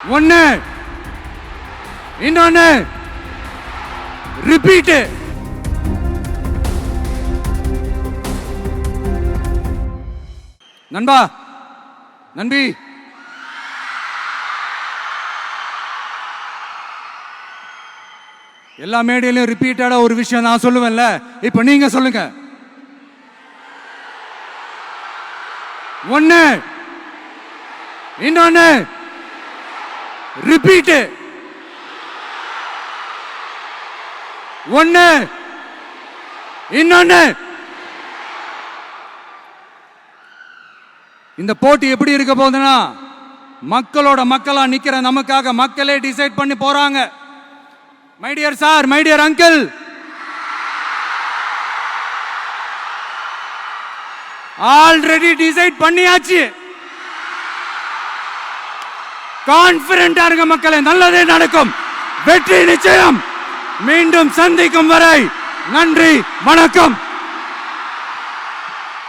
ஒன்னு இன்னொன்னு ரிப்பீட். நண்பா, நண்பி, எல்லா மேடையிலும் ரிப்பீட்டடா ஒரு விஷயம் நான் சொல்லுவேன்ல, இப்ப நீங்க சொல்லுங்க. ஒன்னு இன்னொன்னு ரிப்பீட். ஒன்னு இன்னொன்னு. இந்த போட்டி எப்படி இருக்க போகுதுன்னா, மக்களோட மக்களா நிக்கிற நமக்காக மக்களே டிசைட் பண்ணி போறாங்க. My dear sir, my dear uncle, already decide பண்ணியாச்சு. கான்பிடென்டா இருக்க மக்களே, நல்லதே நடக்கும், வெற்றி நிச்சயம். மீண்டும் சந்திக்கும் வரை நன்றி, வணக்கம்.